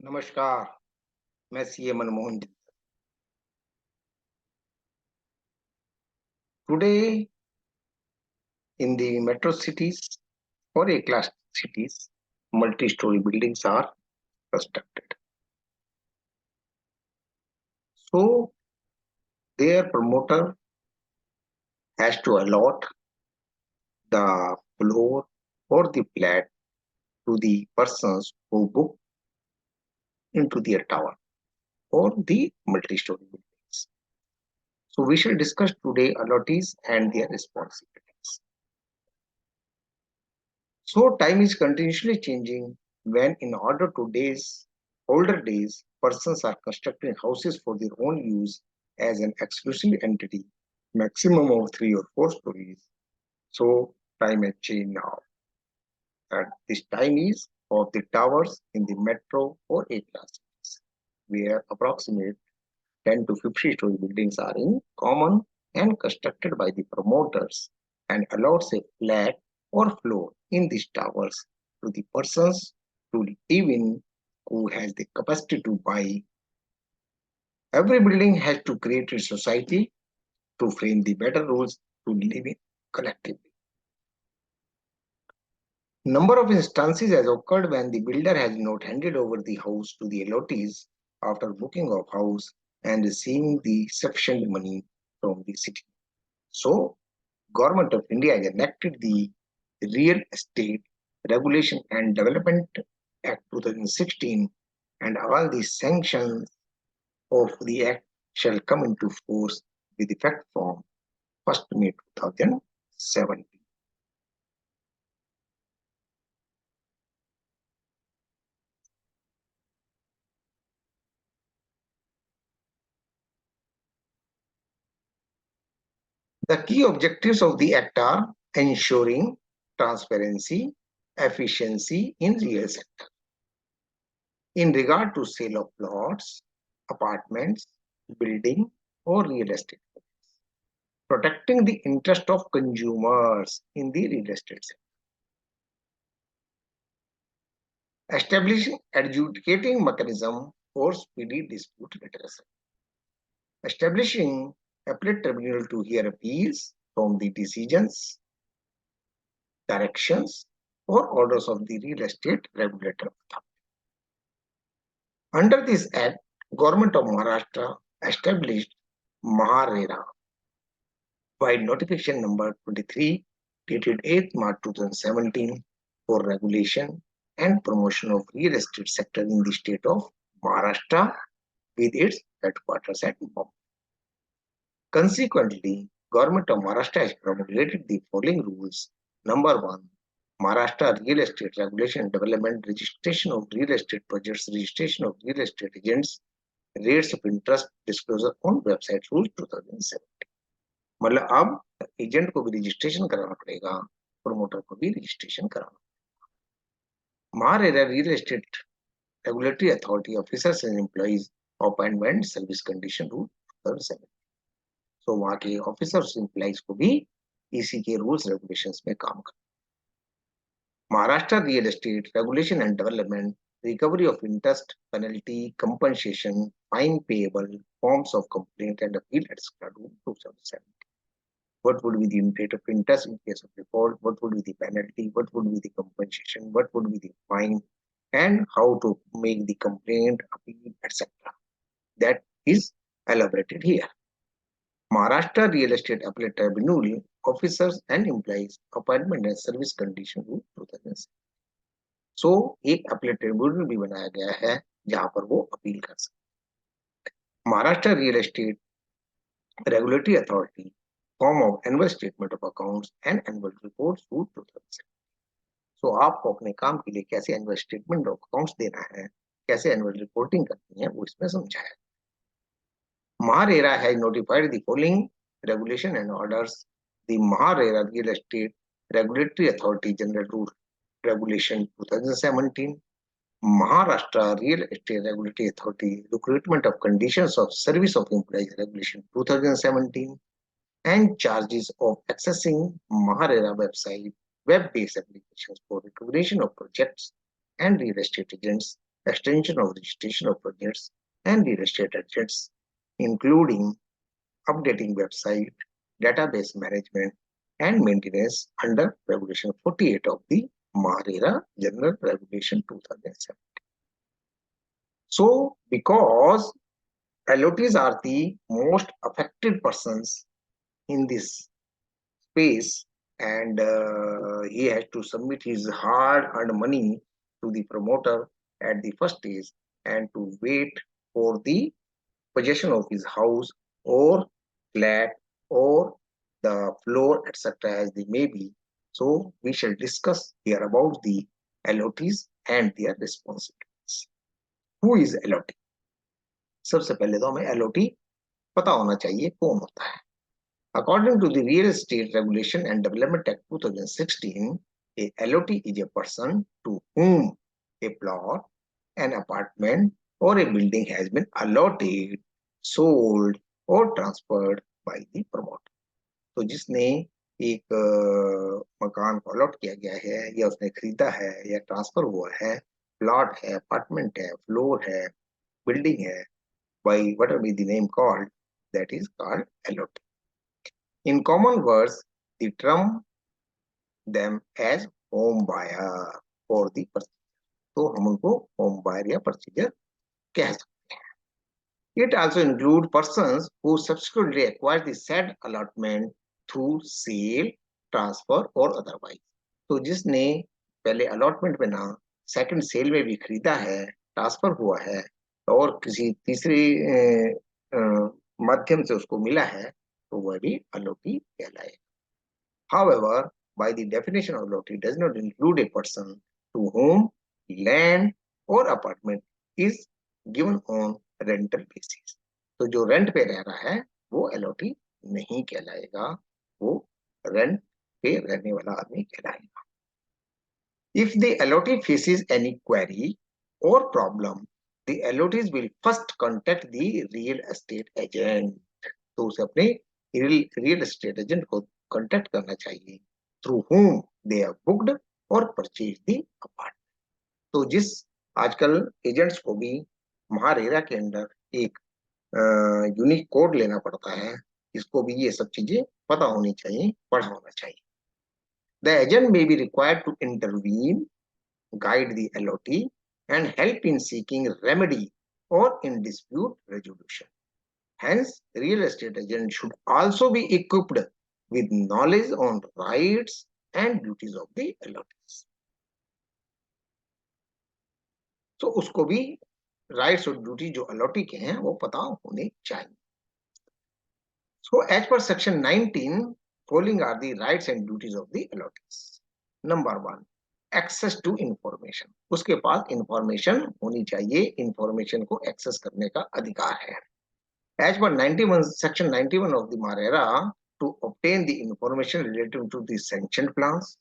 नमस्कार, मैं CA Manmohan. Today, in the metro cities or A-class cities, multi-story buildings are constructed. So, their promoter has to allot the floor or the flat to the persons who book into their tower or the multi-story buildings. So, we shall discuss today allottees and their responsibilities. So time is continuously changing when in older days, persons are constructing houses for their own use as an exclusive entity, maximum of 3 or 4 stories. So time has changed now. And this time is for the towers in the metro or A-class cities, where approximate 10 to 50 story buildings are in common and constructed by the promoters and allows a flat or floor in these towers to the persons to live in who has the capacity to buy. Every building has to create a society to frame the better rules to live in collectively. Number of instances has occurred when the builder has not handed over the house to the allottees after booking of house and receiving the sufficient money from the city. So, Government of India has enacted the Real Estate Regulation and Development Act 2016, and all the sanctions of the act shall come into force with effect from 1st May 2017. The key objectives of the act are ensuring transparency, efficiency in real sector. In regard to sale of plots, apartments, building, or real estate, protecting the interest of consumers in the real estate sector, establishing adjudicating mechanism for speedy dispute redressal, establishing appellate tribunal to hear appeals from the decisions, directions, or orders of the real estate regulator. Under this act, Government of Maharashtra established Maharashtra by notification number 23 dated 8th March 2017 for regulation and promotion of real estate sector in the state of Maharashtra with its headquarters at Mumbai. Consequently, Government of Maharashtra has promulgated the following rules. Number 1, Maharashtra Real Estate Regulation and Development, registration of real estate projects, registration of real estate agents, rates of interest disclosure on website rules 2007. मतलब अब agent को भी registration कराना पड़ेगा, promoter को भी registration कराना पड़ेगा. MahaRERA real estate regulatory authority officers and employees appointment service condition rule 2007. सो वहां के ऑफिसर्स एम्प्लॉइज को भी इसी के रूल्स रेगुलेशंस में काम करना. Maharashtra real estate regulation and development, recovery of interest, penalty, compensation, fine payable, forms of complaint and appeal at Rule 277. What would be the rate of interest in case of default? What would be the penalty? What would be the compensation? What would be the fine? And how to make the complaint, appeal, etc. That is elaborated here. Maharashtra Real Estate Appellate Tribunal, Officers and Employees, Appointment and Service Condition Rule 2007. सो एक appeal tribunal भी बनाया गया है जहां पर वो appeal कर सकते. Maharashtra real estate regulatory authority, form of annual statement of accounts and annual reports rule 2007. सो आपको अपने काम के लिए कैसे एनुअल स्टेटमेंट ऑफ अकाउंट्स देना है, कैसे एनुअल रिपोर्टिंग करनी है, वो इसमें समझाया. MahaRERA has notified the following regulation and orders. The MahaRERA real estate regulatory authority general rule Regulation 2017, Maharashtra Real Estate Regulatory Authority Recruitment of Conditions of Service of Employees Regulation 2017, and charges of accessing Maharera website, web-based applications for recognition of projects and real estate agents extension of registration of projects and real estate agents, including updating website, database management, and maintenance under Regulation 48 of the Maharashtra General Regulation 2007. So, because allottees are the most affected persons in this space, and he has to submit his hard-earned money to the promoter at the first stage and to wait for the possession of his house or flat or the floor, etc., as they may be. So we shall discuss here about the allottees and their responsibilities. Who is allotee? सबसे पहले तो हमें allotee पता होना चाहिए कौन होता है. According to the Real Estate Regulation and Development Act 2016, a allotee is a person to whom a plot, an apartment, or a building has been allotted, sold, or transferred by the promoter. तो जिसने एक मकान को allot किया गया है या उसने खरीदा है या ट्रांसफर हुआ है, प्लॉट है, अपार्टमेंट है, फ्लोर है, बिल्डिंग है, by whatever be the name called, that is called allotee. In common words, the term them as home buyer for the purchaser. तो हम उनको home buyer या purchaser कह सकते हैं. It also includes persons who subsequently acquire the said allotment through sale, transfer or otherwise. तो जिसने पहले allotment में ना second sale में भी खरीदा है, ट्रांसफर हुआ है और किसी तीसरे माध्यम से उसको मिला है, तो वह भी allotee कहलाएगा. However, by the definition of allotee does not include a person to whom land or apartment is given on rental basis. तो जो रेंट पे रह रहा है वो allotee नहीं कहलाएगा, वो रेंट पे रहने वाला आदमी कहलाएगा. If the allotee faces any query or problem, the allottees will first contact the real estate agent. तो उसे अपने real estate agent को contact करना चाहिए, through whom they have booked or purchased the apartment. तो जिस आजकल एजेंट्स को भी महारेरा के अंदर एक यूनिक कोड लेना पड़ता है, इसको भी ये सब चीजें पता होनी चाहिए, पढ़ा होना चाहिए. The agent may be required to intervene, guide the allotee, and help in seeking remedy or in dispute resolution. Hence, real estate agent should also be equipped with knowledge on rights and duties of the allottees. So, उसको भी rights और duty जो allotee के हैं वो पता होने चाहिए. So, as per section 19, following are the rights and duties of the allottees. Number 1, access to information. उसके पास information होनी चाहिए, information को access करने का अधिकार है. As per 91, section 91 of the MARERA, to obtain the information relating to the sanctioned plans,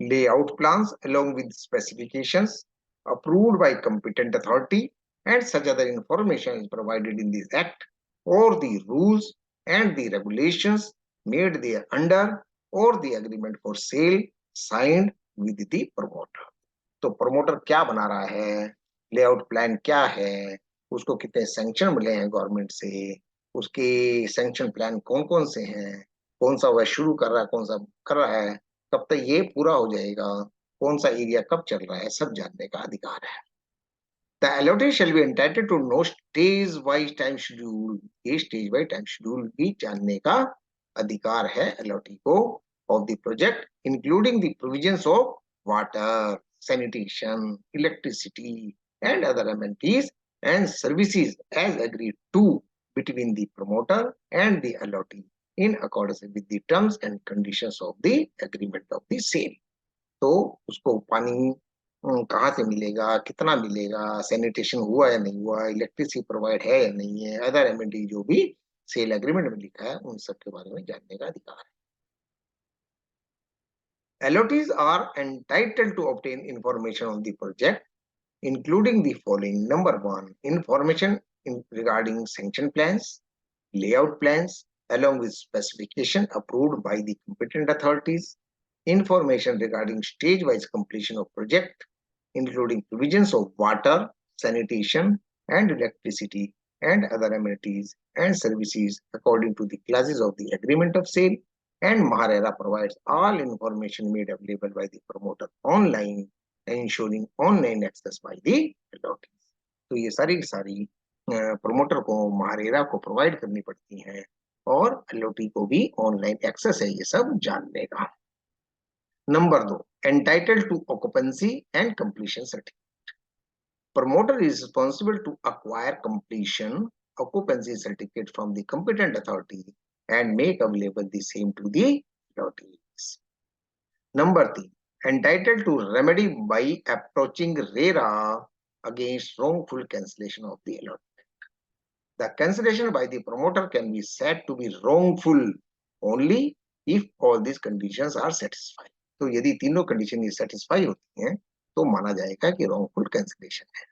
layout plans along with specifications approved by competent authority, and such other information is provided in this act or the rules and the regulations made thereunder or the agreement for sale signed with the promoter. तो promoter क्या बना रहा है, layout plan क्या है, उसको कितने sanction मिले हैं गवर्नमेंट से, उसके सैंक्शन प्लान कौन कौन से हैं, कौन सा वह शुरू कर रहा है, कौन सा कर रहा है, कब तक ये पूरा हो जाएगा, कौन सा एरिया कब चल रहा है, सब जानने का अधिकार है. The allotee shall be entitled to know stage wise time schedule. ये stage wise time schedule भी जानने का अधिकार है allotee को of the project, including the provisions of water, sanitation, electricity, and other amenities and services as agreed to between the promoter and the allotee in accordance with the terms and conditions of the agreement of the sale. तो उसको पानी कहाँ से मिलेगा, कितना मिलेगा, sanitation हुआ या नहीं हुआ, इलेक्ट्रिसिटी प्रोवाइड है या नहीं है, अदर एमिनिटी जो भी सेल एग्रीमेंट में लिखा है उन सब के बारे में जानने का अधिकार है. Allottees are entitled to obtain information on the project, including the following. Number 1, information regarding sanction plans, layout plans, along with specification approved by the competent authorities, information regarding stage-wise completion of project, including provisions of water, sanitation, and electricity, and other amenities and services according to the clauses of the agreement of sale. And Maharashtra provides all information made available by the promoter online, ensuring online access by the allottees. तो ये सारी सारी promoter को महारेरा को provide करनी पड़ती हैं और एलओटी को भी ऑनलाइन एक्सेस है ये सब जान लेगा. Number 2, entitled to occupancy and completion certificate. Promoter is responsible to acquire completion occupancy certificate from the competent authority and make available the same to the allottees. Number 3, entitled to remedy by approaching RERA against wrongful cancellation of the allotment. The cancellation by the promoter can be said to be wrongful only if all these conditions are satisfied. तो यदि तीनों condition ये satisfy होती हैं तो माना जाएगा कि wrongful cancellation है.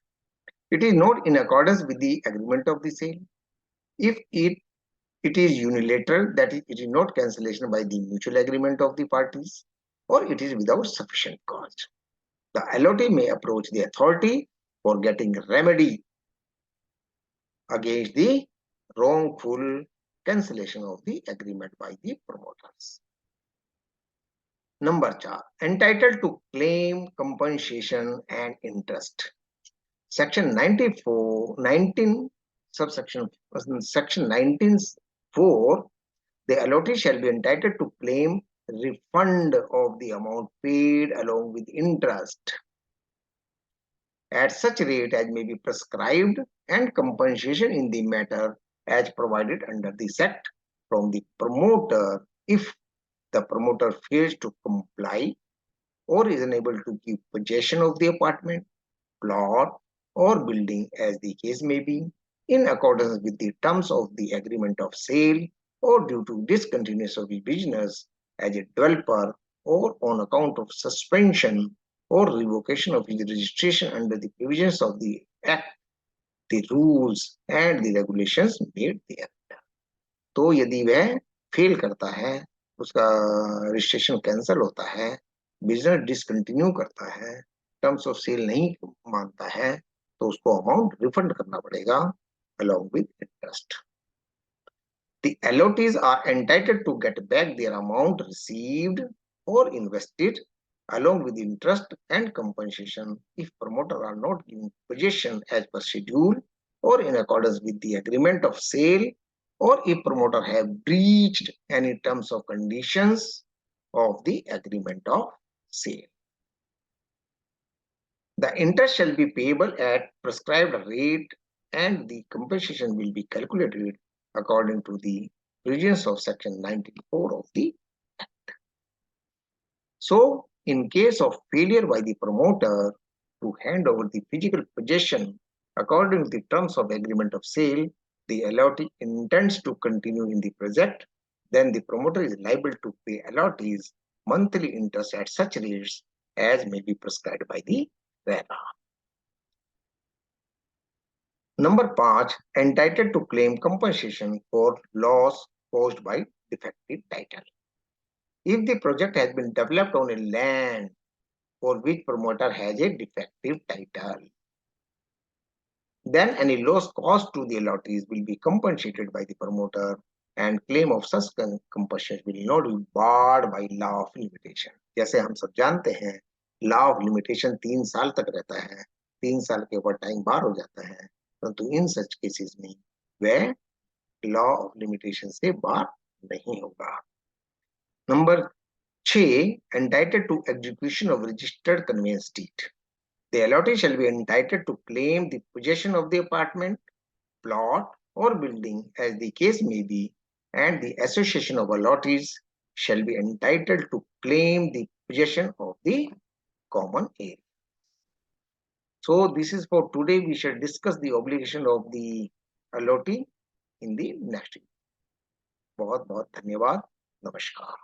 It is not in accordance with the agreement of the sale. If it is unilateral, that is, it is not cancellation by the mutual agreement of the parties, or it is without sufficient cause. The allotee may approach the authority for getting remedy against the wrongful cancellation of the agreement by the promoters. Number 4, entitled to claim compensation and interest. Section 19, subsection section 19(4), the allotee shall be entitled to claim refund of the amount paid along with interest at such rate as may be prescribed, and compensation in the matter as provided under this act from the promoter if the promoter fails to comply or is unable to keep possession of the apartment, plot, or building as the case may be, in accordance with the terms of the agreement of sale, or due to discontinuance of the business as a developer, or on account of suspension or revocation of his registration under the provisions of the act, the rules and the regulations made thereafter. तो यदि वह fail करता है, उसका registration cancel होता है, business discontinue करता है, टर्म्स ऑफ सेल नहीं मानता है, तो उसको अमाउंट रिफंड करना पड़ेगा along with interest. The allottees are entitled to get back their amount received or invested along with interest and compensation if promoters are not given possession as per schedule or in accordance with the agreement of sale, or if promoter have breached any terms or conditions of the agreement of sale. The interest shall be payable at prescribed rate and the compensation will be calculated according to the provisions of section 19(4) of the Act. So, in case of failure by the promoter to hand over the physical possession according to the terms of agreement of sale, the allottee intends to continue in the project, then the promoter is liable to pay allottees monthly interest at such rates as may be prescribed by the RERA. Number 5, entitled to claim compensation for loss caused by defective title. If the project has been developed on a land for which promoter has a defective title, then any loss caused to the allottees will be compensated by the promoter, and claim of such compensation will not be barred by law of limitation. जैसे हम सब जानते हैं, law of limitation 3 साल तक रहता है, 3 साल के ऊपर टाइम बार हो जाता है, परंतु इन सच केसेस में वह लॉ ऑफ लिमिटेशन से बार नहीं होगा. Number 6, entitled to execution of registered conveyance deed. The allottee shall be entitled to claim the possession of the apartment, plot, or building as the case may be, and the association of allottees shall be entitled to claim the possession of the common area. So this is for today. We shall discuss the obligation of the allottee in the next video. बहुत बहुत धन्यवाद. नमस्कार.